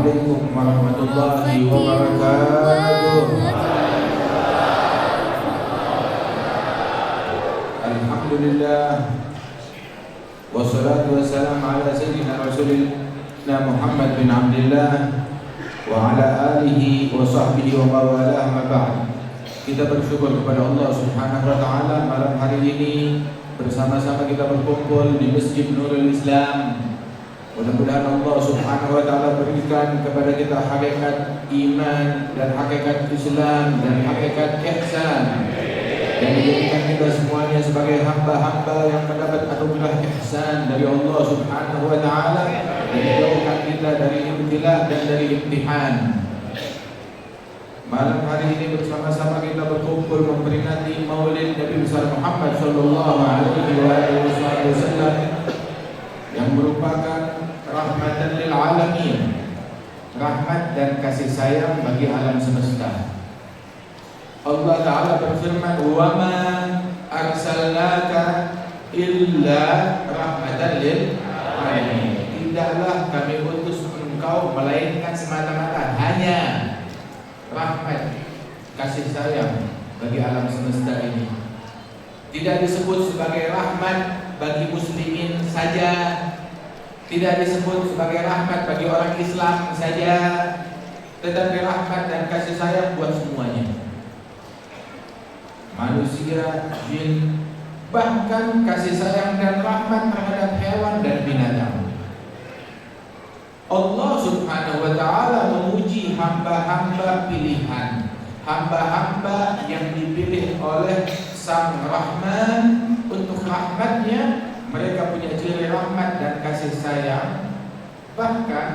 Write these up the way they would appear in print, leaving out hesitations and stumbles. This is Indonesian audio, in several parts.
Assalamualaikum warahmatullahi wabarakatuh. Alhamdulillah, wassalatu wassalamu ala sayyidina Rasulina Muhammad bin Abdullah wa ala alihi wa sahbihi wa mawalah, ma ba'd. Kita bersyukur kepada Allah Subhanahu wa taala, malam hari ini bersama-sama kita berkumpul di Masjid Nurul Islam. Mudah-mudahan Allah Subhanahu wa taala berikan kepada kita hakikat iman dan hakikat Islam dan hakikat ihsan, dan menjadikan kita semuanya sebagai hamba-hamba yang mendapat anugerah ihsan dari Allah Subhanahu wa taala, dan menjauhkan kita dari ibtilah dan dari imtihan. Malam hari ini bersama-sama kita berkumpul memperingati Maulid Nabi besar Muhammad sallallahu alaihi wasallam yang merupakan rahmatan lil alamin, rahmat dan kasih sayang bagi alam semesta. Allah Ta'ala berfirman, "Wa ma arsalnaka illa rahmatan lil alamin." Tidaklah kami utus engkau melainkan semata-mata hanya rahmat, kasih sayang bagi alam semesta ini. Tidak disebut sebagai rahmat bagi muslimin saja, tidak disebut sebagai rahmat bagi orang Islam saja, tetapi rahmat dan kasih sayang buat semuanya, manusia, jin, bahkan kasih sayang dan rahmat terhadap hewan dan binatang. Allah Subhanahu wa taala memuji hamba-hamba pilihan, hamba-hamba yang dipilih oleh Sang Rahman untuk rahmatnya. Mereka punya ciri rahmat dan kasih sayang. Bahkan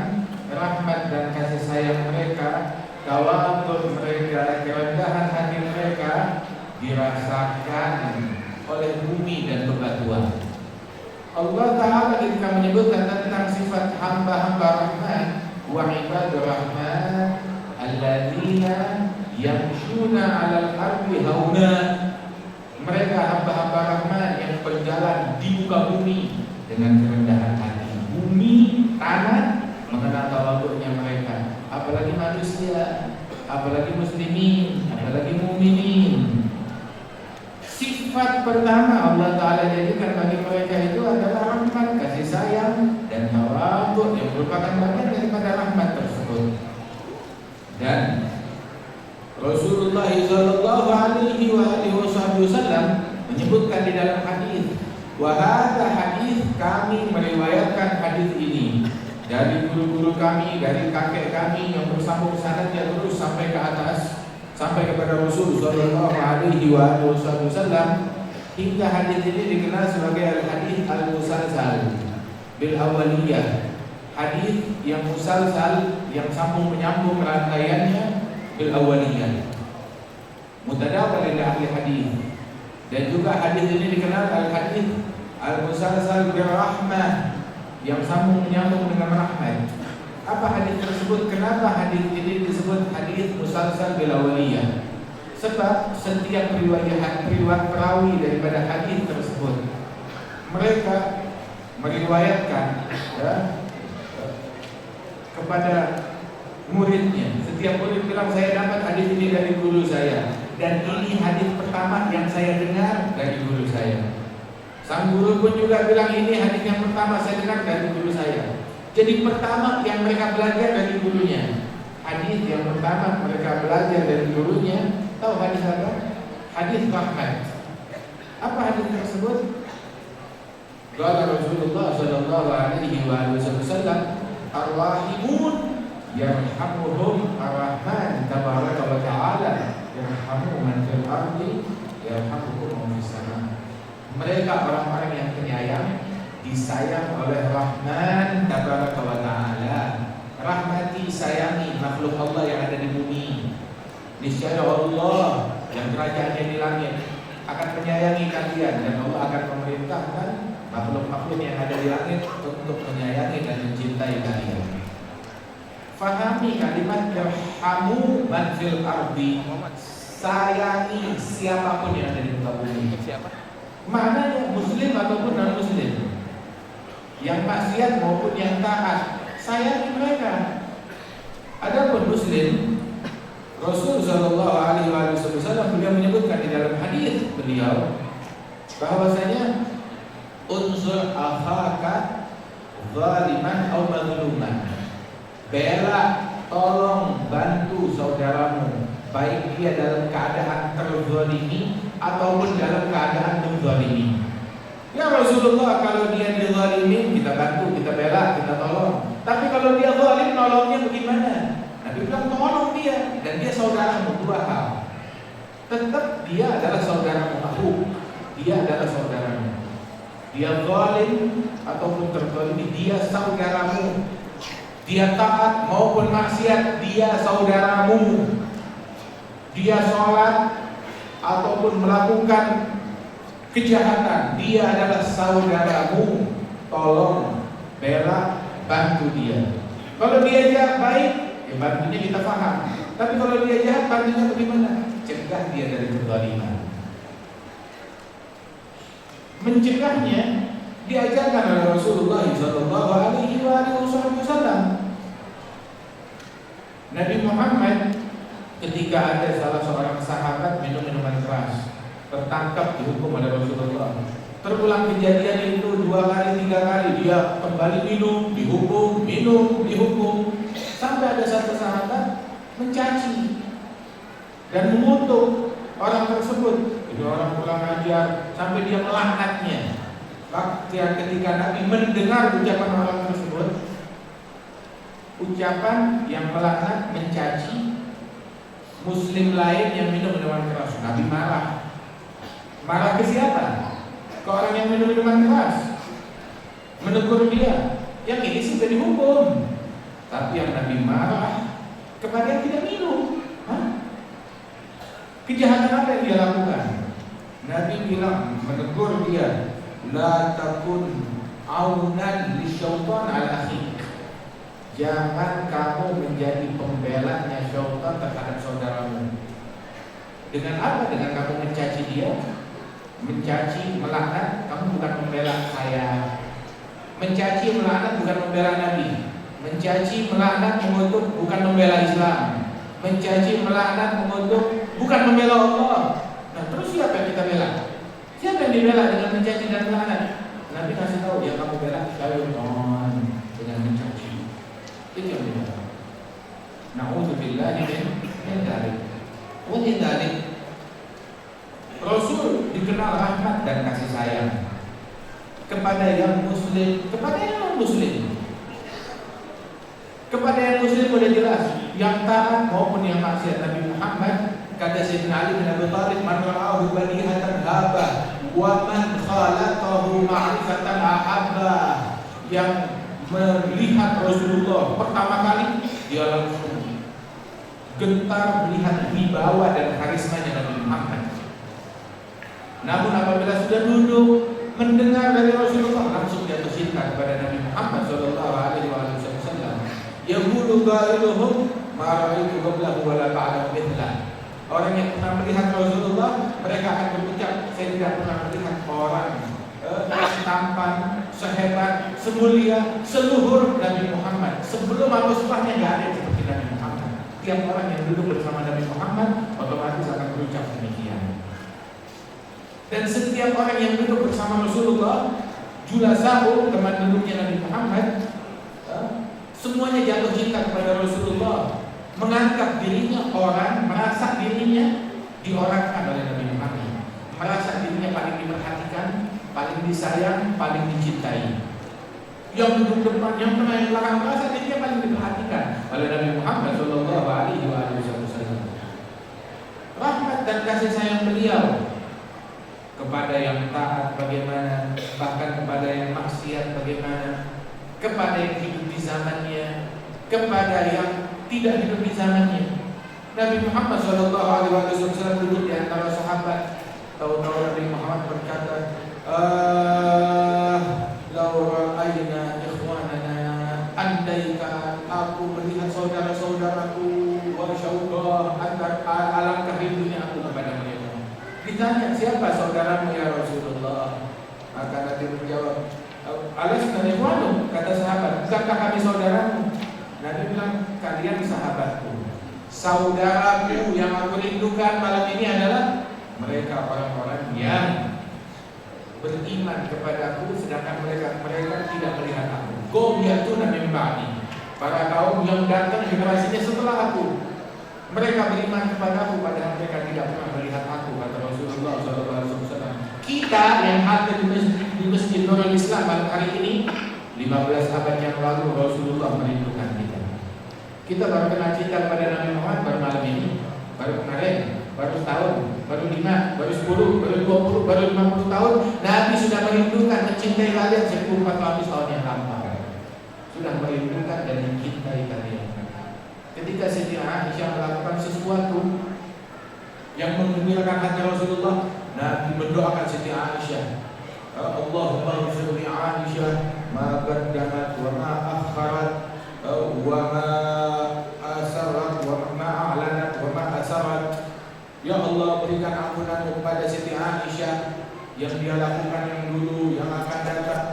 rahmat dan kasih sayang mereka, tawadhu mereka, kerendahan hati mereka dirasakan oleh bumi dan bebatuan. Allah Ta'ala ketika menyebutkan tentang sifat hamba-hamba rahman, wa ibadur rahman alladzina yamshuna 'alal ardi hauna, mereka hamba-hamba rahman yang berjalan di muka bumi dengan kerendahan hati. Bumi, tanah mengenal tawadhu'nya mereka, apalagi manusia, apalagi muslimin, apalagi mukminin. Sifat pertama Allah Ta'ala jadikan bagi mereka itu adalah rahmat, kasih sayang dan tawadhu yang merupakan bagian daripada rahmat tersebut. Dan Rasulullah sallallahu alaihi wasallam menyebutkan di dalam hadis, wa hadza hadis, kami meriwayatkan hadis ini dari guru-guru kami, dari kakek kami yang bersambung sanadnya terus sampai ke atas, sampai kepada Rasul sallallahu alaihi wasallam, hingga hadis ini dikenal sebagai al-hadis al-musalsal bil awaliyah, hadis yang musalsal, yang sambung menyambung rangkaiannya bil awaliyah, mutadawwal oleh ahli hadis. Dan juga hadis ini dikenal al-hadis al-musalsal bil rahmah, yang sambung menyambung dengan rahmat. Apa hadis tersebut? Kenapa hadis ini disebut hadis musalsal bil awaliyah? Sebab setiap riwayat perawi daripada hadis tersebut, mereka meriwayatkan kepada muridnya. Setiap murid bilang, saya dapat hadis ini dari guru saya, dan ini hadis pertama yang saya dengar dari guru saya. Sang guru pun juga bilang, ini hadis yang pertama saya dengar dari guru saya. Jadi pertama yang mereka belajar dari gurunya, hadis yang pertama mereka belajar dari gurunya. Tahu hadis apa? Hadis rahmat. Apa hadis tersebut? Qala Rasulullah sallallahu alaihi wasallam, ar-rahimun yarhamuhum ar-rahman tabaraka wa ta'ala, yarhamu man fil ardi yarhamuhum man fis sama. Mereka orang-orang yang penyayang, disayang oleh Rahman tabaraka wa ta'ala. Rahmati, sayangi makhluk Allah yang ada di bumi. Niscaya Allah yang kerajaannya di langit akan menyayangi kalian, dan Allah akan memerintahkan makhluk-makhluk yang ada di langit untuk menyayangi dan mencintai kalian. Fahami kalimat yarhamu man fil ardi, sayangi siapapun yang ada di muka bumi. Maknanya muslim ataupun non muslim, yang maksiat maupun yang taat, sayangi mereka. Muslim, Rasul Shallallahu Alaihi Wasallam beliau menyebutkan di dalam hadis beliau bahwasanya unsur akhaka zaliman atau mazluman, bela, tolong, bantu saudaramu, baik dia dalam keadaan terzalimi ataupun dalam keadaan menzalimi. Ya Rasulullah, kalau dia dizalimin kita bantu, kita bela, kita tolong. Tapi kalau dia zalim, nolongnya bagaimana? Nabi bilang tolong dia, dan dia saudaramu. Dua hal. Tetap dia adalah saudaramu, dia adalah saudaramu. Dia zalim ataupun terzalimi, dia saudaramu. Dia taat maupun maksiat, dia saudaramu. Dia sholat ataupun melakukan kejahatan, dia adalah saudaramu. Tolong, bela, bantu dia. Kalau dia jahat baik, ya bantunya kita paham. Tapi kalau dia jahat, bantunya bagaimana? Cegah dia dari kezaliman. Mencegahnya diajarkan oleh Rasulullah Sallallahu Alaihi Wasallam. Nabi Muhammad ketika ada salah seorang sahabat minum minuman keras, tertangkap dihukum oleh Rasulullah. Terulang kejadian itu 2 kali 3 kali, dia kembali minum, dihukum, sampai ada satu sahabat mencaci dan mengutuk orang tersebut. Itu orang kurang ajar, sampai dia melaknatnya. Ketika Nabi mendengar ucapan orang tersebut, ucapan yang melaknat, mencaci Muslim lain yang minum minuman keras, Nabi marah. Marah ke siapa? Ke orang yang minum minuman keras. Menegur dia. Yang ini sudah dihukum. Tapi yang Nabi marah kepada yang tidak minum. Kejahatan apa yang dia lakukan? Nabi bilang, menegur dia, la takun aunan li syaitan ala akhik. Jangan kamu menjadi pembelanya syaitan terhadap saudaramu. Dengan apa? Dengan kamu mencaci dia, mencaci, melaknat, kamu bukan membela saya. Mencaci, melaknat bukan membela Nabi. Mencaci, melaknat, mengutuk bukan membela Islam. Mencaci, melaknat, mengutuk bukan membela Allah. Nah, terus siapa yang kita bela? Siapa yang dibela dengan mencaci dan melaknat? Nabi kasih tahu, yang kamu bela syaitan dengan mencaci. Itu yang dibela. Na'udzubillahi min dzalik. Wa dzalik. Rasul dikenal rahmat dan kasih sayang kepada yang muslim, kepada yang non-muslim. Kepada yang muslim sudah jelas, yang taat maupun yang maksiat. Nabi Muhammad, kata Sayyidina Ali bin Abi Thalib, man ra'ahu badihatan haba wa man khalaqahu ma'rifatan ahabba. Yang melihat Rasulullah pertama kali, dia langsung gentar melihat wibawa dan karismanya Nabi Muhammad. Namun apabila sudah duduk mendengar dari Rasulullah, langsung jatuh cinta kepada Nabi Muhammad Sallallahu Alaihi Wasallam. Yaqulu qailuhum ma ra'aitu qablahu wa la ba'dahu mithla. Orang yang pernah melihat Rasulullah, mereka akan berucap, saya tidak pernah melihat orang setampan, sehebat, semulia, seluhur Nabi Muhammad. Sebelum atau setelahnya tidak ada yang seperti Nabi Muhammad. Tiap orang yang duduk bersama Nabi Muhammad otomatis akan berucap demikian. Dan setiap orang yang duduk bersama Rasulullah, julasahu, teman duduknya Nabi Muhammad, semuanya jatuh cinta kepada Rasulullah, menganggap dirinya orang, merasa dirinya diorangkan oleh Nabi Muhammad, merasa dirinya paling diperhatikan, paling disayang, paling dicintai. Yang duduk depan, yang pernah yang belakang, merasa dirinya paling diperhatikan oleh Nabi Muhammad Sallallahu Alaihi Wasallam. Rahmat dan kasih sayang beliau kepada yang taat bagaimana, bahkan kepada yang maksiat bagaimana, kepada yang hidup di zamannya, kepada yang tidak hidup di zamannya. Nabi Muhammad Shallallahu Alaihi Wasallam duduk di antara sahabat. Tahu-tahu Nabi Muhammad berkata, "Laura aina ikhwanana, andaikan aku melihat saudara-saudaraku, wa syauqa, alangkah rindunya aku kepada mereka." Ditanya, siapa saudaramu ya Rasulullah? Maka Nabi menjawab, alasna ikhwanu, kata sahabat, bukankah kami saudaramu? Nabi bilang, kalian sahabatku. Saudaraku yang aku rindukan malam ini adalah mereka orang-orang yang beriman kepadaku sedangkan mereka tidak melihat aku. Qom ya'tuna min ba'di, para kaum yang datang generasinya setelah aku. Mereka beriman kepadaku padahal mereka tidak pernah melihat aku, kata Rasulullah SAW. Kita yang hadir di Masjid Nurul Islam hari ini 15 abad yang lalu Rasulullah merindukan kita. Kita baru kenal cinta kepada Nabi Muhammad baru malam ini, baru kemarin, baru setahun, baru 5, baru 10, baru 20, baru 50 tahun. Nabi sudah merindukan, mencintai kalian 1400 tahun yang lampau. Sudah merindukan dan mencintai kalian. Ketika Siti Aisyah melakukan sesuatu yang menggembirakan hati Rasulullah, Nabi mendoakan Siti Aisyah, Allahumma ighfir li Aisyah ma qaddamat wa ma akharat wa ma asarrat wa ma a'lanat wa ma asarat. Ya Allah, berikan ampunan kepada Siti Aisyah yang dia lakukan yang dulu, yang akan datang.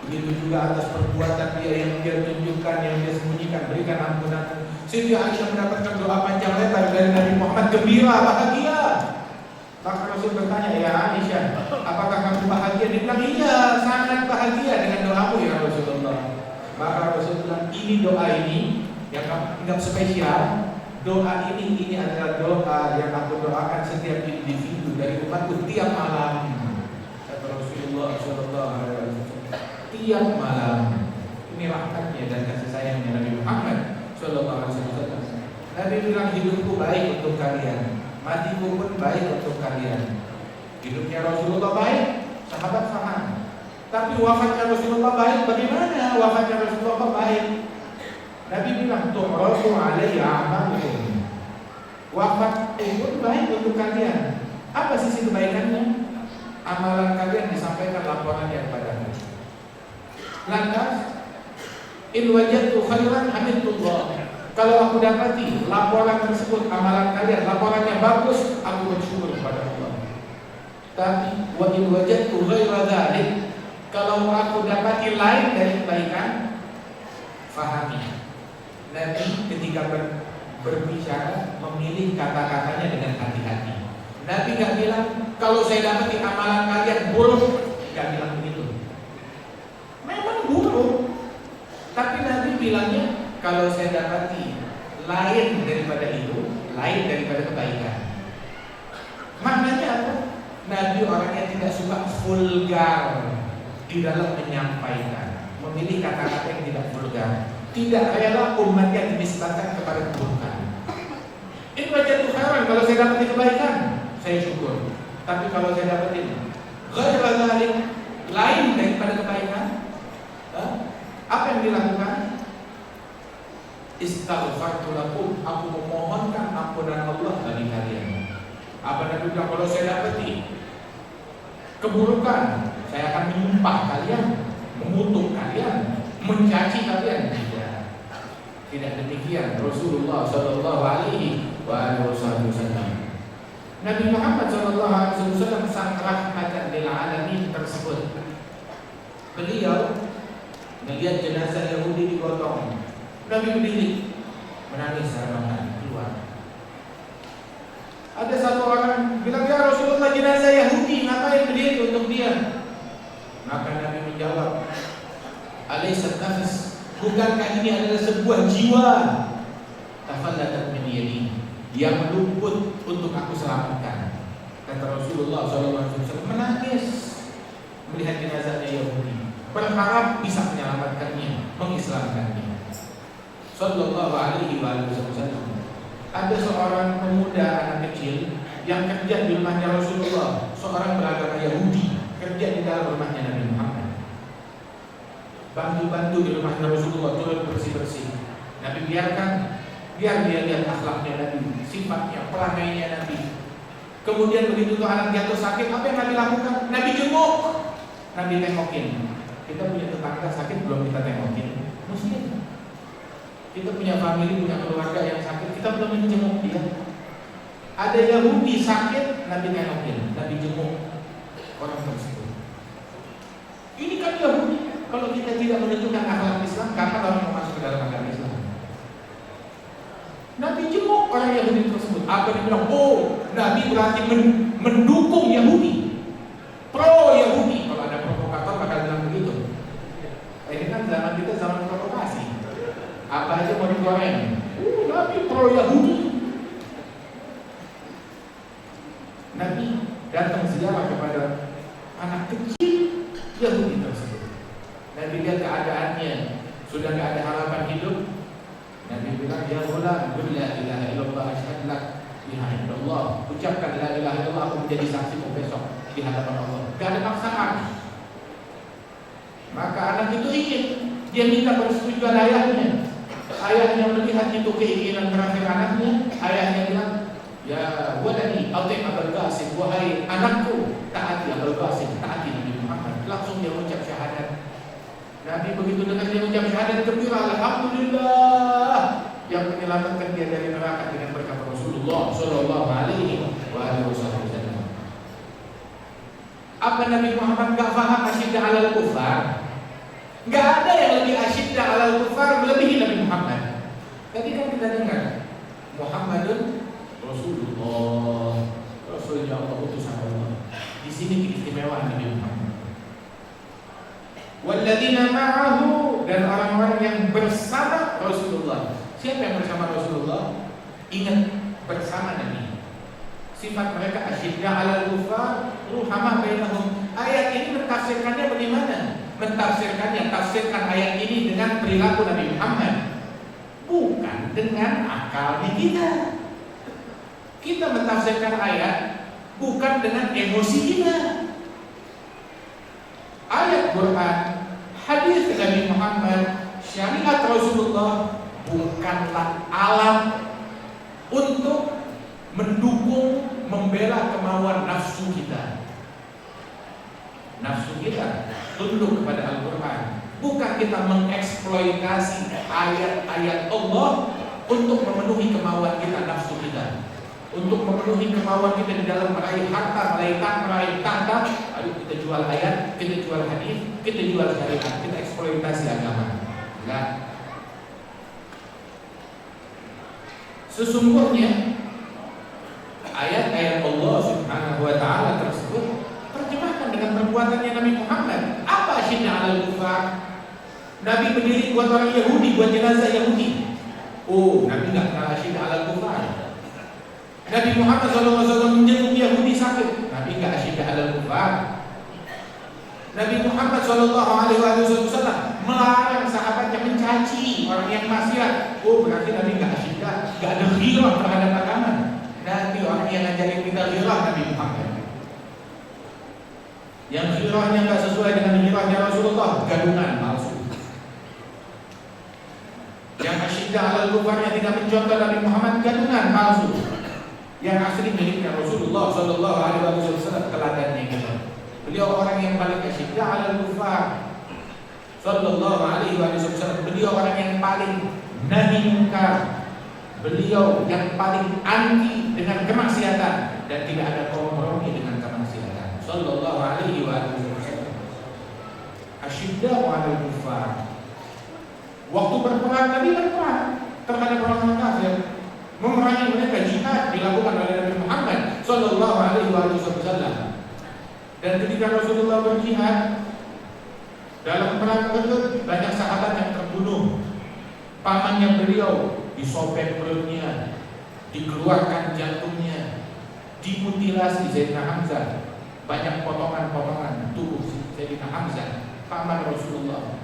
Begitu juga atas perbuatan dia yang dia tunjukkan, yang dia sembunyikan. Berikan ampunan. Siti Aisyah mendapatkan doa panjang lebar dari Nabi Muhammad, gembira, bahagia. Maka Rasul bertanya, ya Aisyah, apakah kamu bahagia? Dia bilang, iya, sangat bahagia dengan doamu ya Rasulullah. Maka Rasul bilang, ini doa ini yang tidak spesial. Doa ini adalah doa yang aku doakan setiap individu dari umatku tiap malam. Kata Rasulullah SAW, tiap malam. Ini rahmatnya dan kasih sayangnya Nabi Muhammad SAW. Nabi bilang, hidupku baik untuk kalian, matiku pun baik untuk kalian. Hidupnya Rasulullah baik, sahabat faham. Tapi wafatnya Rasulullah baik, bagaimana wafatnya Rasulullah baik? Nabi bilang, tu'rafu alayya a'malukum. Wafat pun baik untuk kalian. Apa sisi kebaikannya? Amalan kalian disampaikan laporannya kepadamu. Lantas, in wajadtu khairan hamidullah. Kalau aku dapati laporan tersebut, amalan kalian, laporannya bagus, aku bersyukur kepada Allah. Tapi wa in wajadtu ghaira dzalik, kalau aku dapati lain dari kebaikan, fahami. Nabi ketika berbicara memilih kata-katanya dengan hati-hati. Nabi gak bilang kalau saya dapati amalan kalian buruk, gak bilang begitu. Memang buruk, tapi Nabi bilangnya kalau saya dapati lain daripada itu, lain daripada kebaikan. Maknanya apa? Nabi orangnya tidak suka vulgar di dalam menyampaikan, memilih kata-kata yang tidak vulgar. Tidak rela umatnya dinisbahkan kepada keburukan. Ini wajah khairan, kalau saya dapat kebaikan, saya syukur. Tapi kalau saya dapat ghaira dzalik, lain daripada kebaikan, apa yang dilakukan? Istaghfartu lakum, aku memohonkan ampunan Allah bagi kalian. Apa Nabi bilang, kalau saya dapati keburukan, saya akan menyumpah kalian, mengutuk kalian, mencaci kalian. Tidak demikian Rasulullah Sallallahu Alaihi Wasallam. Nabi Muhammad Sallallahu Alaihi Wasallam sang rahmatan lil alamin tersebut. Beliau melihat jenazah Yahudi digotong. Nabi berdiri menangis karena keluar. Ada satu orang bilang, ya Rasulullah, jenazah Yahudi, ngapain berdiri untuk dia? Maka Nabi menjawab, alaysat nafs, bukankah ini adalah sebuah jiwa? Tafallatat min yadi, yang luput untuk aku selamatkan. Kata Rasulullah SAW, menangis melihat jenazahnya Yahudi, berharap bisa menyelamatkannya, mengislamkannya. Sallallahu alaihi wasallam. Ada seorang pemuda anak kecil yang kerja di rumahnya Rasulullah, seorang beragama Yahudi, kerja di dalam rumahnya Nabi Muhammad. Bantu-bantu di rumahnya Rasulullah, turun bersih-bersih. Nabi biarkan, biar dia lihat akhlaknya Nabi, sifatnya, pelangainya Nabi. Kemudian begitu tuh anak jatuh sakit, apa yang Nabi lakukan? Nabi jenguk, Nabi tengokin. Kita punya tetangga sakit belum kita tengokin? Muslim. Kita punya famili, punya keluarga yang sakit, kita belum menjenguk dia. Ada Yahudi sakit, Nabi tengokin, Nabi jenguk orang tersebut. Ini kan Yahudi. Kalau kita tidak menunjukkan akhlak Islam, kapan orang mau masuk ke dalam agama Islam? Nabi jenguk orang orang Yahudi tersebut. Apa dia bilang? Oh, Nabi berarti mendukung Yahudi, pro Yahudi. Kalau ada provokator bakal bilang begitu. Ini kan zaman kita zaman provokasi. Apa aja mau digoreng. Nabi pro Yahudi. Nabi datang sejarah kepada anak kecil Yahudi tersebut. Nabi lihat keadaannya sudah tidak ada harapan hidup. Nabi bilang, ya ghulam, qul la ilaha illallah asyhadu lak ilaha illallah. Ucapkan la ilaha illallah, aku menjadi saksimu besok di hadapan Allah. Tidak ada paksaan. Maka anak itu ingin, dia minta persetujuan ayahnya. Ayahnya melihat itu keinginan terakhir anaknya. Ayahnya bilang, ya waladi atim Abul Qasim, wahai anakku, taati Abul Qasim, taati Nabi Muhammad. Langsung dia ucap syahadat. Nabi begitu dengar dia ucap syahadat, gembira, alhamdulillah, yang menyelamatkan dia dari neraka dengan berkat Rasulullah sallallahu alaihi wasallam. Apa Nabi Muhammad enggak faham asyidda 'alal kufar? Enggak ada yang lebih asyidda 'alal kufar melebihi Nabi Muhammad. Tadi kan kita dengar Muhammadun Rasulullah, Rasulnya Allah, utusan Allah. Di sini keistimewaan Nabi Muhammad. Walladzina ma'ahu, dan orang-orang yang bersama Rasulullah. Siapa yang bersama Rasulullah? Ingat, bersama Nabi. Sifat mereka asyidda 'alal kufar, ruhamah bainahum. Ayat ini mentafsirkannya bagaimana? Mentafsirkannya, tafsirkan ayat ini dengan perilaku Nabi Muhammad, bukan dengan akalnya kita. Kita mentafsirkan ayat bukan dengan emosi kita. Ayat Quran, hadis Nabi Muhammad, syariat Rasulullah bukanlah alat untuk mendukung, membela kemauan nafsu kita. Nafsu kita tunduk kepada Al-Quran. Bukan kita mengeksploitasi ayat-ayat Allah untuk memenuhi kemauan kita, nafsu kita, untuk memenuhi kemauan kita di dalam meraih harta, meraih tahta. Ayo kita jual ayat, kita jual hadis, kita jual syariat, kita eksploitasi agama. Enggak. Sesungguhnya ayat-ayat Allah Subhanahu wa taala tersebut terjemahkan dengan perbuatannya Nabi Muhammad. Apa asyidda 'alal kufar? Nabi berdiri buat orang Yahudi, buat jenazah Yahudi. Oh, Nabi enggak kenal asyidda 'alal kufar. Nabi Muhammad SAW menjenguk Yahudi sakit. Nabi enggak asyidda 'alal kufar. Nabi Muhammad SAW melarang sahabatnya mencaci orang yang maksiat. Oh, berarti Nabi enggak asyidda, enggak ada ghirah terhadap agama. Nabi orang yang ngajarin kita ghirah, Nabi Muhammad. Yang ghirahnya enggak sesuai dengan ghirahnya Rasulullah, gadungan, palsu. Yang asyidda 'alal kufar yang tidak mencontoh Nabi Muhammad, gadungan, palsu. Yang asli miliknya Rasulullah sallallahu alaihi wasallam, teladannya kita. Beliau orang yang paling asyidda 'alal kufar sallallahu alaihi wasallam. Beliau orang yang paling nahi munkar. Beliau yang paling anti dengan kemaksiatan dan tidak ada kompromi dengan kemaksiatan. Sallallahu alaihi wasallam. Asyidda 'alal kufar. Waktu berperang, Nabi berperang terhadap orang kafir, memerangi mereka, jihad dilakukan oleh Nabi Muhammad sallallahu alaihi wasallam. Dan ketika Rasulullah berjihad dalam perang tersebut, banyak sahabat yang terbunuh. Pamannya beliau disobek perutnya, dikeluarkan jantungnya, dimutilasi Sayyidina Hamzah. Banyak potongan-potongan tubuh Sayyidina Hamzah, paman Rasulullah.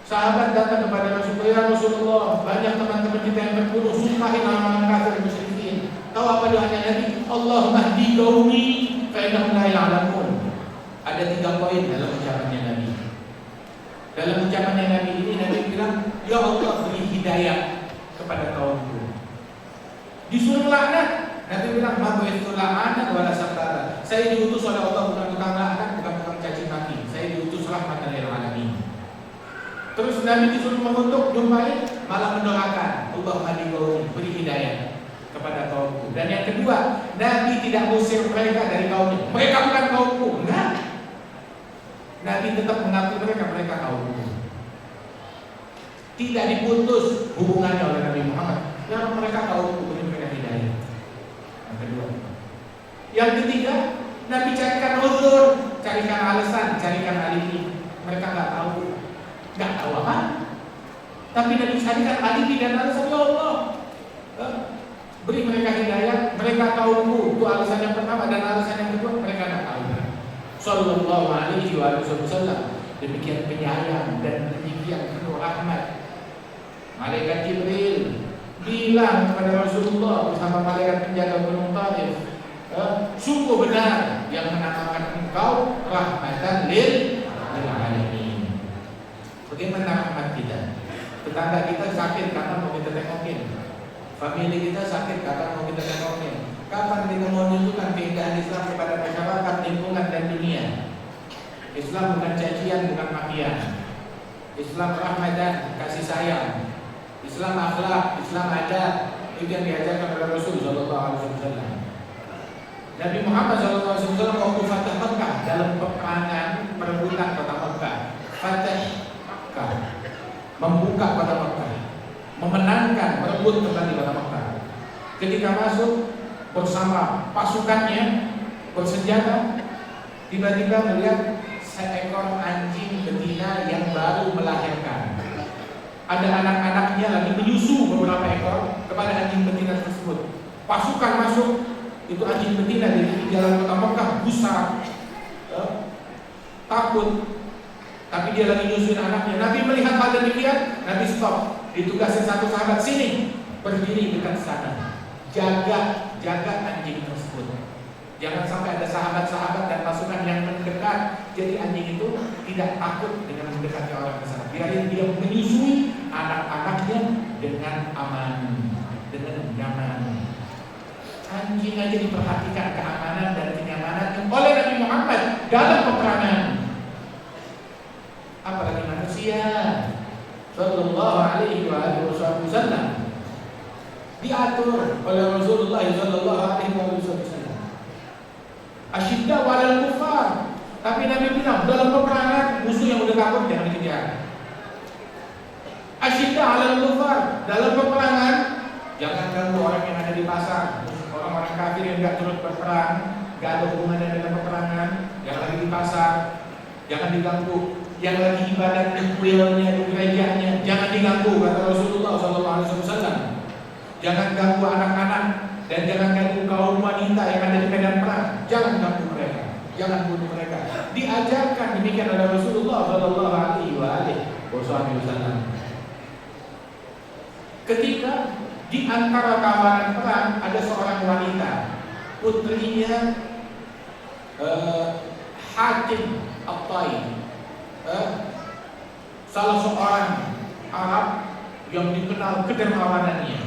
Sahabat datang kepada Rasulullah, ya Rasulullah, banyak teman-teman kita yang terbunuh, sumpahin orang-orang kafir musyrikin. Tahu apa doanya Nabi? Allahumma hdi qaumi fa innahum la ya'lamun. Ada 3 poin dalam ucapannya Nabi. Dalam ucapannya Nabi ini, Nabi bilang, ya Allah, beri hidayah kepada kaumku. Disuruh laknat, Nabi bilang, ma bu'itsu la'anan wala sabara. Saya diutus oleh Allah bukan tukang laknat, bukan tukang caci maki. Saya diutus rahmatan lil alamin. Terus Nabi disuruh mengutuk, jumpai malah mendoakan, Allahumma hdi qaumi, beri hidayah kepada kaumku. Dan yang kedua, Nabi tidak usir mereka dari kaumnya. Mereka bukan kaumku, enggak. Nabi tetap mengakui mereka kaumku. Tidak diputus hubungannya oleh Nabi Muhammad. Ya mereka tahu beri mereka hidayah. Yang kedua. Yang ketiga, Nabi carikan uzur, carikan alasan, carikan alibi. Mereka nggak tahu apa. Tapi Nabi carikan alibi dan alasan. Ya Allah, beri mereka hidayah. Mereka tahu itu alasan yang pertama, dan alasan yang kedua mereka nggak tahu. Sallallahu alaihi wasallam demikian penyayang dan demikian penuh rahmat. Malaikat Jibril bilang kepada Rasulullah bersama malaikat penjaga gunung Taif, sungguh benar yang menamakan engkau rahmatan lil alamin. Bagaimana rahmat kita? Tetangga kita sakit karena mau kita tengokin, famili kita sakit karena mau kita tengokin. Kapan kita mau menunjukkan keindahan Islam kepada masyarakat, lingkungan dan dunia? Islam bukan cacian, bukan makian. Islam rahmat dan kasih sayang. Islam akhlak, Islam adat, itu yang diajarkan oleh Rasul sallallahu alaihi wasallam. Nabi Muhammad sallallahu alaihi wasallam waktu Fatah Mekah, dalam peperangan perebutan kota Mekah, Fatah Mekah, membuka kota Mekah, memenangkan, merebut kembali kota Mekah. Ketika masuk bersama pasukannya bersenjata, tiba-tiba melihat seekor anjing betina yang baru melahirkan. Ada anak-anaknya lagi menyusu beberapa ekor kepada anjing betina tersebut. Pasukan masuk, itu anjing betina di jalan kota Mekah gusar, takut, tapi dia lagi nyusuin anaknya. Nabi melihat hal demikian, Nabi stop. Ditugasin satu sahabat, sini, berdiri dekat sana, jaga anjing tersebut. Jangan sampai ada sahabat-sahabat dan pasukan yang mendekat. Jadi anjing itu tidak takut dengan mendekati orang ke sana. Biarin dia menyusui anak-anaknya dengan aman, dengan nyaman. Anjing aja diperhatikan keamanan dan kenyamanan oleh Nabi Muhammad dalam peperangan. Apalagi manusia sallallahu alaihi wasallam diatur oleh Rasulullah sallallahu alaihi wasallam. Asyidda walal kufar. Tapi Nabi bilang dalam peperangan musuh yang udah kabur jangan dikejar. Asyidda walal kufar. Dalam peperangan jangan ganggu orang yang ada di pasar. Orang-orang kafir yang gak turut berperang, gak ada hubungannya dengan peperangan, yang lagi di pasar, jangan diganggu. Yang lagi ibadah di kuilnya, di gerejanya, jangan diganggu, kata Rasulullah SAW. Jangan ganggu anak-anak dan jangan ganggu kaum wanita yang ada di medan perang. Jangan ganggu mereka, jangan bunuh mereka. Diajarkan demikian oleh Rasulullah SAW. Ketika di antara kawanan perang ada seorang wanita, putrinya Hatim At-Tai, salah seorang Arab yang dikenal kedermawanannya,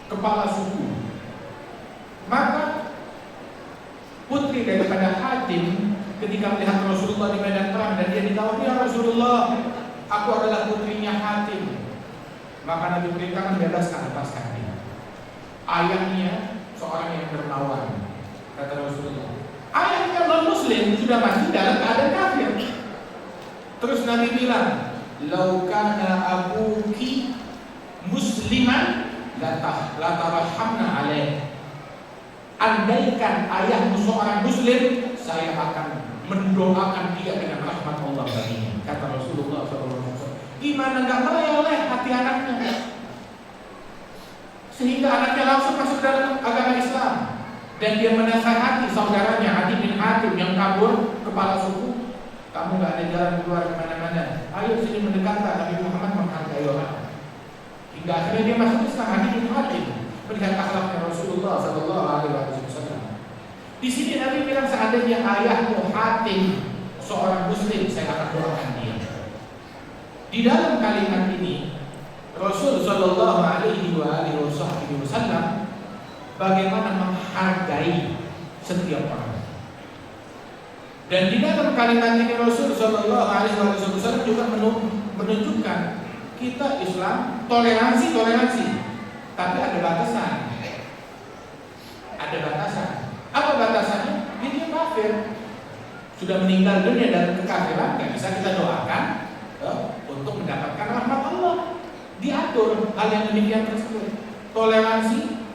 kepala suku. Maka putri daripada Hatim ketika melihat Rasulullah di medan perang dan dia ditawari, ya Rasulullah, aku adalah putrinya Hatim. Maka Nabi perintahkan bebaskan lepaskan dia. Ayahnya seorang yang dermawan, kata Rasulullah. Ayahnya non muslim, sudah mati dalam keadaan kafir. Terus Nabi bilang, "Lau kana abuki musliman la tarhamna alaih." Andaikan ayahmu seorang muslim, saya akan mendoakan dia dengan rahmat Allah baginya, kata Rasulullah SAW. Gimana nggak meleleh hati anaknya, sehingga anaknya langsung masuk dalam agama Islam. Dan dia menasihati saudaranya Adi bin Hatim yang kabur, kepala suku, kamu nggak ada jalan keluar kemana-mana, ayo sini mendekatlah. Nabi Muhammad menghargai orang. Hingga akhirnya dia masuk Islam. Adi bin Hatim melihat akhlaknya Rasulullah SAW. Di sini Nabi bilang, seandainya ayahmu Hatim seorang muslim, saya akan doakan dia. Di dalam kalimat ini Rasul sallallahu alaihi wasallam bagaimana menghargai setiap orang. Dan di dalam kalimat ini Rasul sallallahu alaihi wasallam juga menunjukkan kita Islam toleransi, tapi ada batasan. Ada batasan. Apa batasannya? Dia kafir, sudah meninggal dunia dalam kekafiran, nggak bisa kita doakan untuk mendapatkan rahmat Allah. diatur hal yang demikian tersebut. Toleransi,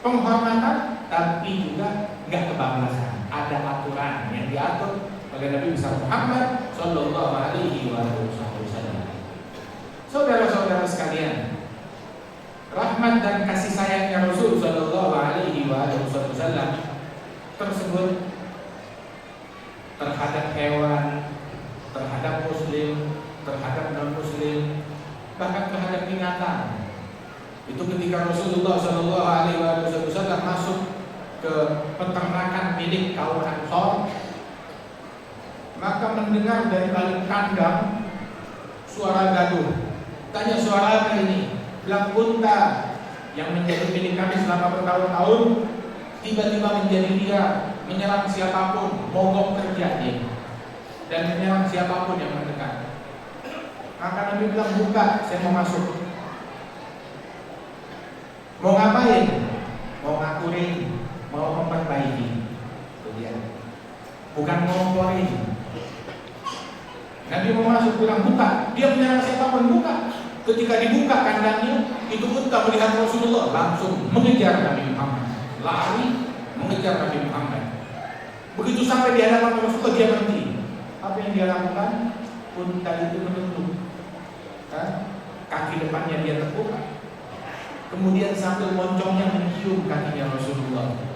penghormatan, tapi juga nggak kebablasan. Ada aturan yang diatur oleh Nabi besar Muhammad Sallallahu Alaihi Wasallam. Saudara-saudara sekalian, rahmat dan kasih sayangnya Rasul Sallallahu Alaihi Wasallam tersebut terhadap hewan, terhadap muslim, terhadap non-muslim, bahkan terhadap binatang. Itu ketika Rasulullah Sallallahu Alaihi Wasallam masuk ke peternakan milik kaum Ansor, maka mendengar dari balik kandang suara gaduh. Tanya, suara apa ini? Bilang, unta yang menjadi milik kami selama bertahun-tahun tiba-tiba menjadi liar, menyerang siapapun, mogok kerja dia, dan menyerang siapapun yang mendekat. Maka Nabi bilang, buka, saya mau masuk. Mau ngapain? Mau ngakurin, mau memperbaiki. Itu dia. Bukan ngomporin. Nabi mau masuk, bilang buka. Dia menyerang siapapun, buka. Ketika dibuka kandangnya, itu unta melihat Rasulullah, langsung mengejar Nabi Muhammad, lari mengejar Nabi Muhammad. Begitu sampai di hadapan Rasulullah, dia berhenti. Apa yang dia lakukan? Unta itu menunduk, kaki depannya dia tekuk, kemudian sambil moncongnya mencium kakinya Rasulullah.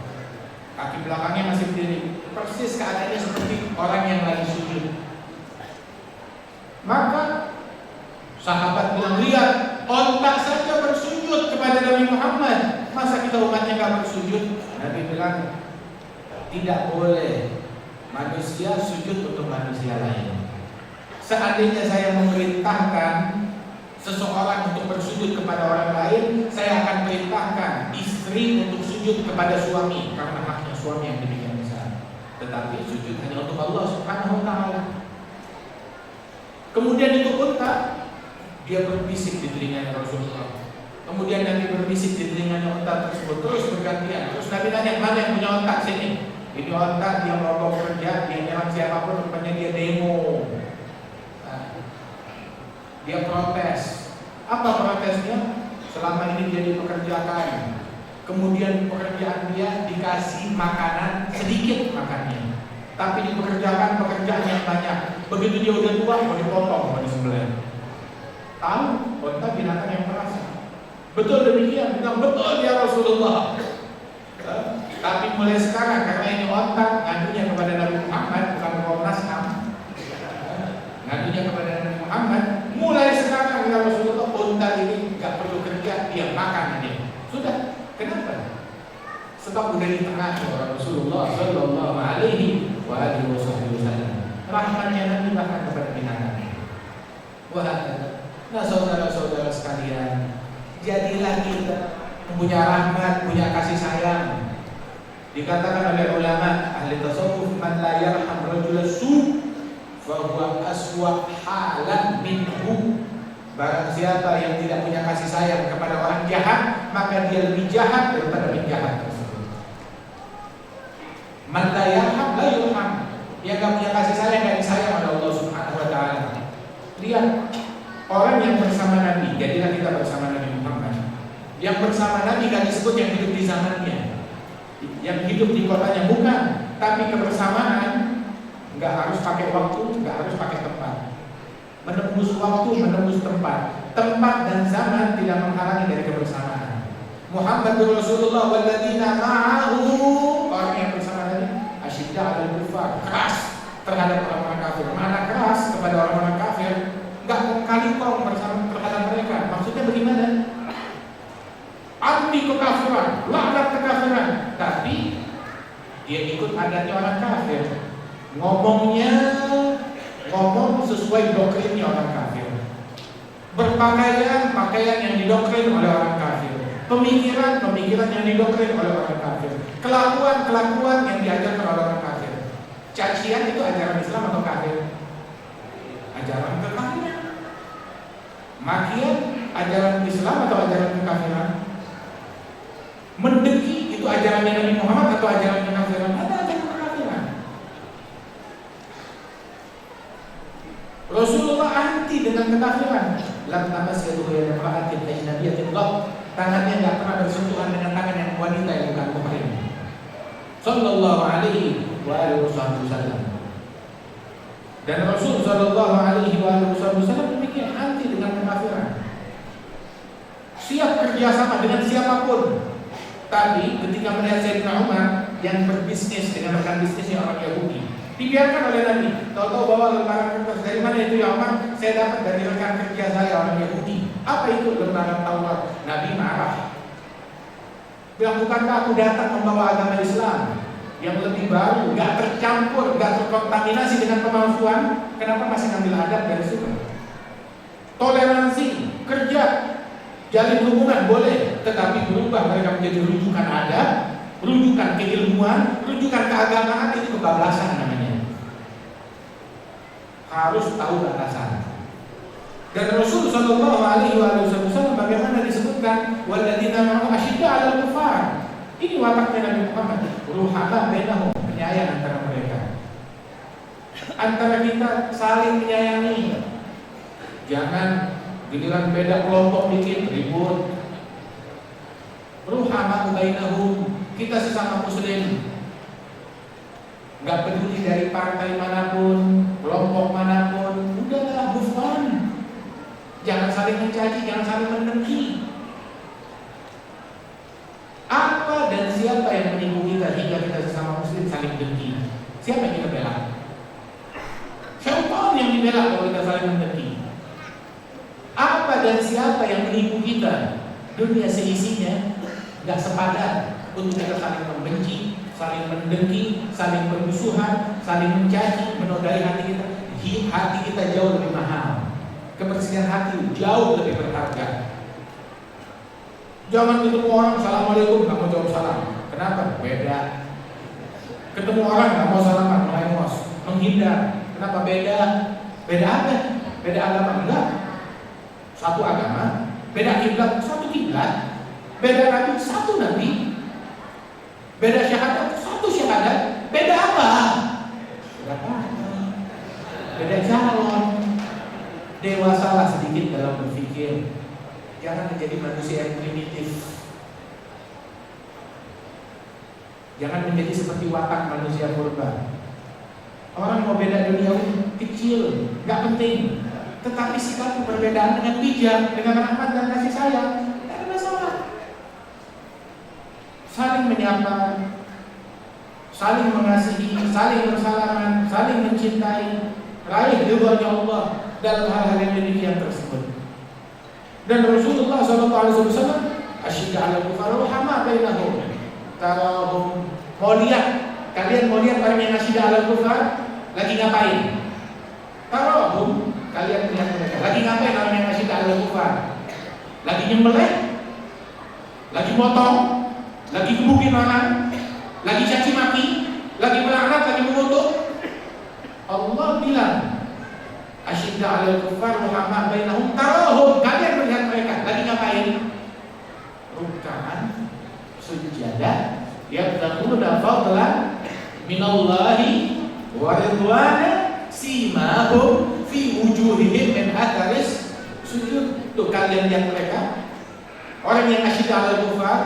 Kaki belakangnya masih berdiri, persis keadaannya seperti orang yang lagi sujud. Maka sahabat bilang, lihat, onta saja bersujud kepada Nabi Muhammad, masa kita umatnya gak bersujud? Nabi bilang, tidak boleh manusia sujud untuk manusia lain. Seandainya saya memerintahkan seseorang untuk bersujud kepada orang lain, saya akan perintahkan istri untuk sujud kepada suami, karena haknya suami yang demikian besar. Tetapi sujud hanya untuk Allah Subhanahu wa ta'ala. Kemudian itu unta, dia berbisik di telinganya Rasulullah. Kemudian Nabi berbisik di telinganya unta tersebut, terus bergantian. Terus Nabi tanya, mana yang punya unta sini? Ini unta, dia mogok kerja, dia nyerang siapapun, rupanya dia demo. Dia protes. Apa protesnya? Selama ini dia dipekerjakan, kemudian pekerjaan dia dikasih makanan sedikit makannya, tapi dipekerjakan pekerjaan yang banyak. Begitu dia udah tua, mau dipotong, mau disembelih. Tahu, unta binatang yang merasa. Betul demikian, bilang betul ya Rasulullah. Tapi mulai sekarang, karena ini unta, ngadunya kepada Nabi Muhammad, bukan Komnas HAM, ngadunya kepada Nabi Muhammad. Mulai sekarang ya Rasulullah, unta ini nggak perlu kerja, dia makan aja. Sudah, kenapa? Sebab udah ditengahi oleh Rasulullah Sallallahu Alaihi Wasallam. Rahmatnya Nabi bahkan kepada binatang. Nah, saudara-saudara sekalian, jadilah kita punya rahmat, punya kasih sayang. Dikatakan oleh ulama ahli tasawuf, man la yarham rajul su' fahuwa aswa halan minhu. Barang siapa yang tidak punya kasih sayang kepada orang jahat, maka dia lebih jahat daripada penjahat tersebut. Man la yarham la yurham. Dia enggak punya kasih sayang dan disayang oleh Allah Subhanahu wa taala. Lihat orang yang bersama Nabi, jadilah kita bersama Nabi Muhammad. Yang bersama Nabi kan disebut yang hidup di zamannya, yang hidup di kotanya, bukan. Tapi kebersamaan nggak harus pakai waktu, nggak harus pakai tempat. Menembus waktu, menembus tempat. Tempat dan zaman tidak menghalangi dari kebersamaan. Muhammadur Rasulullah walladzina ma'ahu, orang yang bersama Nabi, asyidda 'alal kufar, keras terhadap orang-orang kafir. Mana keras kepada orang-orang kafir? Enggak kongkali-kong bersama terhadap mereka. Maksudnya bagaimana? Anti kekafiran, laknat kekafiran, tapi dia ikut adatnya orang kafir. Ngomong sesuai doktrinnya orang kafir. Berpakaian yang didoktrin oleh orang kafir. Pemikiran yang didoktrin oleh orang kafir. Kelakuan yang diajarkan oleh orang kafir. Cacian itu ajaran Islam atau kafir? Ajaran kekafiran. Makian ajaran Islam atau ajaran kekafiran? Mendeki itu ajarannya Nabi Muhammad atau ajaran kekafiran? Ada ajaran kekafiran. Rasulullah anti dengan kekafiran. lam tamas yaduhu ya imra'atin ajnabiyatin qat. Tangannya enggak pernah bersentuhan dengan tangan yang wanita yang bukan muhrim. Sallallahu alaihi wa alihi wasallam. Dan Rasul sallallahu alaihi wa alihi wasallam demikian anti dengan kekafiran. Siap kerjasama dengan siapapun. Tapi ketika melihat Sayyidina Umar yang berbisnis dengan rekan bisnisnya orang Yahudi, dibiarkan oleh Nabi. Tahu-tahu bawa lembaran kertas. Dari mana itu ya Umar? Saya dapat dari rekan kerja saya orang Yahudi. Apa itu lembaran Taurat? Nabi marah. Bilang, bukankah aku datang membawa agama Islam yang lebih baru, gak tercampur, gak terkontaminasi dengan pemalsuan? Kenapa masih ngambil adab dari situ? Toleransi, kerja, jalin hubungan boleh, tetapi berubah mereka menjadi rujukan adab, rujukan keilmuan, rujukan keagamaan, itu kebablasan namanya. Harus tahu batasan. Dan Rasul sallallahu alaihi wasallam bagaimana disebutkan walladzina ma'ahu asyidda 'alal kufar. Ini wataknya Nabi Muhammad, ruhama bainahum, penyayang antara mereka. Antara kita saling menyayangi. Jangan giliran beda kelompok dikit ribut. Ruhama bainahum, kita sesama muslim. Enggak peduli dari partai manapun, kelompok manapun, udahlah move on. Jangan saling mencaci, jangan saling mendengki. Apa dan siapa yang menipu kita hingga kita sesama muslim saling dengki? Siapa yang kita bela? Syaitan yang dibela kalau kita saling mendengki. Apa dan siapa yang menipu kita? Dunia seisinya gak sepadan untuk kita saling membenci, saling mendengki, saling bermusuhan, saling mencaci, menodai hati kita. Hati kita jauh lebih mahal. Kebersihan hati jauh lebih berharga. Jangan ketemu orang assalamualaikum nggak mau jawab salam. Kenapa? Beda. Ketemu orang nggak mau salaman, melengos, menghindar. Kenapa? Beda. Beda apa? Beda agama enggak? Satu agama. Beda kiblat, satu kiblat. Beda nabi, satu nabi. Beda syahadat, satu syahadat. Beda apa? Beda apa? Beda calon. Dewasalah sedikit dalam berpikir. Jangan menjadi manusia yang primitif. Jangan menjadi seperti watak manusia purba. Orang mau beda dunia kecil, gak penting. Tetapi sikap perbedaan dengan bijak, dengan rahmat dan kasih sayang, tidak ada masalah. Saling menyapa, saling mengasihi, saling bersalaman, saling mencintai, raih ridhonya Allah dalam hal-hal yang demikian tersebut. Dan Rasulullah SAW asyidda 'alal kufar ruhama bainahum. Tarahum, mau lihat, kalian mau lihat orang yang asyidda 'alal kufar lagi ngapain? Tarahum, kalian lihat mereka lagi ngapain orang yang asyidda 'alal kufar? Lagi nyembelih? Lagi motong? Lagi gebukin orang? Lagi caci maki? Lagi melaknat? Lagi mengutuk? Allah bilang asyidda 'alal kufar ruhama bainahum tarahum, kalian melihat mereka lagi ngapain? Ruk'an sujada yabtaguna fadlan minallahi wa ridwana simahum fi wujuhihim min atharis sujud. Tuh kalian lihat mereka, orang yang asyidda 'alal kufar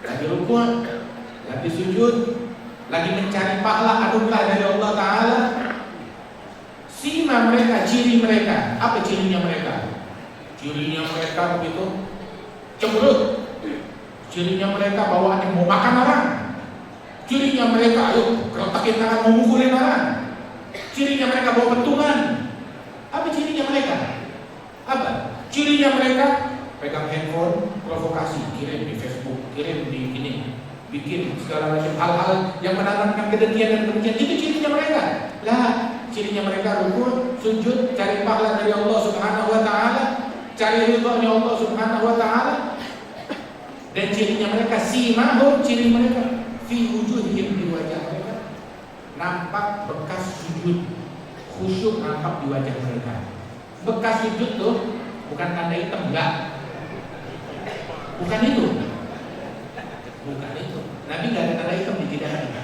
lagi rukun, lagi sujud, lagi mencari pahala anugerah dari Allah Ta'ala. Sima mereka, ciri mereka. Apa cirinya mereka? Cirinya mereka begitu cemberut. Cirinya mereka bawaannya mau makan orang. Cirinya mereka ayo keretakin tangan mau mukulin orang. Cirinya mereka bawa pentungan. Apa cirinya mereka? Apa? Cirinya mereka pegang handphone, provokasi, kirim di Facebook, kirim di ini, bikin segala macam hal-hal yang menanamkan kedengkian dan kebencian. Itu cirinya mereka. Lah, cirinya mereka rukun, sujud, cari pahala dari Allah Subhanahu wa Ta'ala, cari ridhonya Allah Subhanahu wa Ta'ala. Dan cirinya mereka simahum, ciri mereka fi wujuhihim, di wajah mereka nampak bekas sujud, khusyuk nampak di wajah mereka. Bekas sujud tuh bukan tanda hitam, enggak. Bukan itu. Bukan itu. Nabi enggak ada tanda hitam di jidahnya.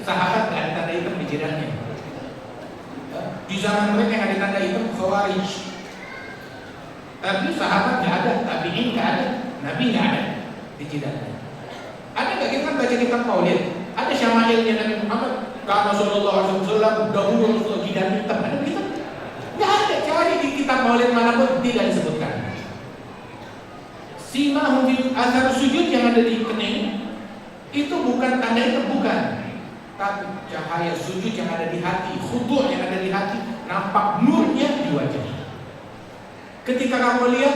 Sahabat enggak ada tanda hitam di jidahnya. Di zaman mereka yang ada tanda hitam Khawarij. Tapi sahabat nggak ada, tabi'in nggak ada, Nabi nggak ada di jidatnya. Ada nggak kita baca kitab Maulid? Ada syama'ilnya Nabi Muhammad. Karena Sallallahu Alaihi Wasallam dahulu Rasulullah jidat hitam. Ada kita? Nggak ada. Cari di kitab Maulid manapun tidak disebutkan. Simahum fil athar sujud yang ada di kening itu bukan tanda itu, bukan. Tapi cahaya sujud yang ada di hati, khudu' yang ada di hati, nampak nurnya di wajah. Ketika kamu lihat,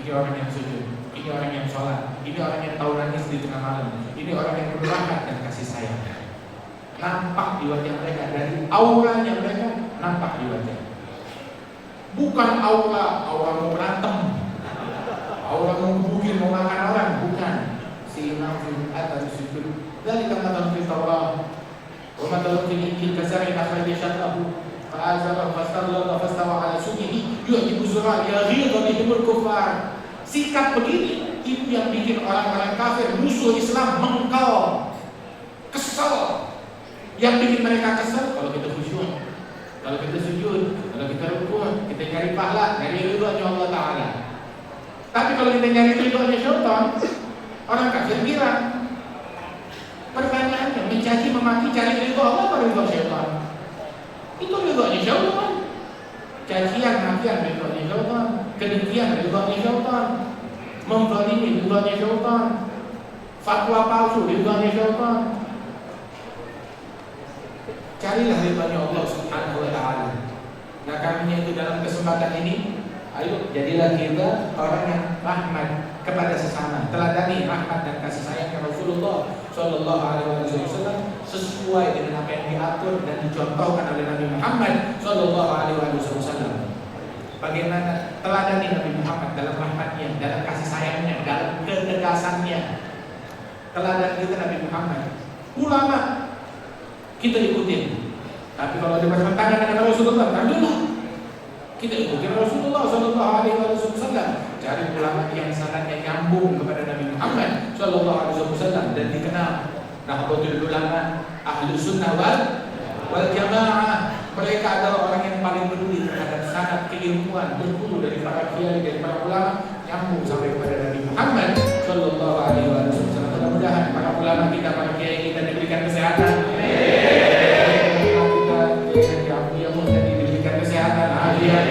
ini orang yang sujud, ini orang yang sholat, ini orang yang tahu nangis di tengah malam, ini orang yang berbakat dan kasih sayang. Nampak di wajah mereka, dari auranya mereka nampak di wajah. Bukan aura mau berantem, aura mau gebukin, mau makan orang, bukan. Simahum fil athar sujud. Dzalika mathalun fit Taurat wa mathalun fil Injil kazar'in akhraja syat'ahu fa'azara fastaghlaba fastawa 'ala suqihi yu'jibu zurra yaghidhu bihimul kuffar. Sikap begini itu yang bikin orang-orang kafir, musuh Islam mengkal, kesel. Yang bikin mereka kesel kalau kita khusyuk, kalau kita sujud, kalau kita rukuk, kita cari pahala, cari ridhonya Allah Ta'ala. Tapi kalau kita nyari ridhonya syaitan, orang kafir kira. Pertanyaannya, mencaci memaki cari ridho Allah atau ridho syaitan? Itu ridhonya syaitan. Cacian, makian ridhonya syaitan, kedengkian ridhonya syaitan, menzalimi ridhonya syaitan, fatwa palsu ridhonya syaitan. Carilah ridhonya Allah Subhanahu wa Ta'ala. Nah, kami itu dalam kesempatan ini, ayo jadilah kita orang yang rahmat kepada sesama, teladani rahmat dan kasih sayang Rasulullah Sallallahu Alaihi Wasallam sesuai dengan apa yang diatur dan dicontohkan oleh Nabi Muhammad Sallallahu Alaihi Wasallam. Bagaimana teladani Nabi Muhammad dalam rahmatnya, dalam kasih sayangnya, dalam ketegasannya. Teladan kita Nabi Muhammad. Ulama kita ikutin. Tapi kalau ada bertentangan dengan Rasulullah, alhamdulillah kita ikutin Rasulullah Sallallahu Alaihi Wasallam. Cari ulama yang sanadnya nyambung kepada Nabi Muhammad Sallallahu Alaihi Wasallam dan dikenal Nahdlatul Ulama, Ahlus Sunnah wal Jamaah. Mereka adalah orang yang paling peduli terhadap sanad keilmuan berhulu dari para kiai, dari para ulama, nyambung sampai kepada Nabi Muhammad Sallallahu Alaihi Wasallam. Mudah-mudahan para ulama kita, para kiai kita diberikan kesehatan. Kita diberikan kesehatan, afiat.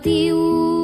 Tiu